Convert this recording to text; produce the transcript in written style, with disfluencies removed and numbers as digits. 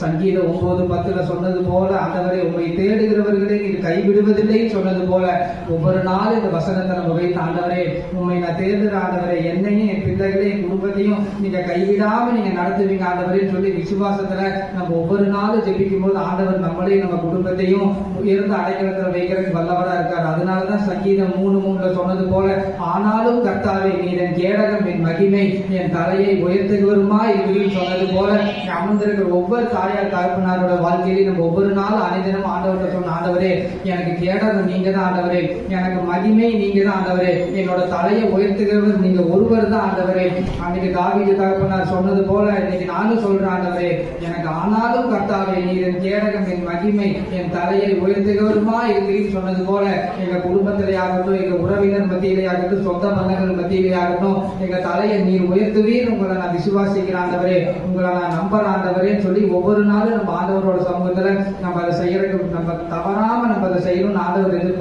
சங்கீதம் 9:10 சொன்னது போல ஆண்டவரே உம்மை தேடுகிறவர்களே நீர் கைவிடுவதில்லை சொன்னது போல ஒவ்வொரு நாள் இந்த வசனத்தை நம்ம வைத்து ஆண்டவரே உண்மை நான் தேடுகிற ஆண்டவரே என்னையும் என் பிள்ளைகளையும் என் குடும்பத்தையும் நீங்க கைவிடாம நீங்க நடத்துவீங்க ஆண்டவரேன்னு சொல்லி விசுவாசத்துல நம்ம ஒவ்வொரு நாளும் ஜெபிக்கும் போது ஆண்டவர் நம்மளையும் நம்ம குடும்பத்தையும் உயர்ந்த அடைக்கலத்துல வைக்கிறதுக்கு வல்லவரா இருக்காரு. அதனாலதான் சங்கீதம் 3:3 சொன்னது போல ஆனாலும் கர்த்தாவே நீர் என் கேடகம் என் மகிமை என் தலையை உயர்த்துகிறவருமா இருக்கிறது சொன்னது போல அமர்ந்திருக்கிற ஒவ்வொரு தாயார் தகப்பனாரோட வாழ்க்கையில நம்ம ஒவ்வொரு நாள் அனைதினம் ஆண்டவர்கிட்ட சொன்ன ஆண்டவரே எனக்கு கேடகம் நீங்க தான் ஆண்டவரே, எனக்கு மகிமை நீங்க தான் ஆண்டவரே, என்னோட தலையை உயர்த்துகிறவர் நீங்க ஒருவர் தான் ஆண்டவரே. அன்னைக்கு தாவீது தகப்பனார் சொன்னது போல இன்னைக்கு நானும் சொல்றேன் ஆண்டவரே எனக்கு ஆனாலும் கர்த்தாவே நீர் என் கேடகம் என் மகிமை என் தலையை உயர்த்துகிறவருமா இருக்கிறீன்னு சொன்னது போல எங்க குடும்பத்திலே ஆகட்டும் எங்க உறவினர் மத்தியிலே ஆகட்டும் சொந்த பந்தங்கள் மத்தியிலே ஆகட்டும் எங்க தலையை நீர் உயர்த்துவீர் உங்களை நான் விசுவாசிக்கிறேன் ஆண்டவரே, உங்களை நான் நம்புறேன் ஆண்டவரேன்னு சொல்லி ஒவ்வொரு நாளும் நம்ம ஆண்டவரோட சமூகத்துல நம்ம அதை செய்யறதுக்கு நம்ம தவறாம நம்ம அதை செய்யணும்னு ஆண்டவர் எதிர்பார்க்க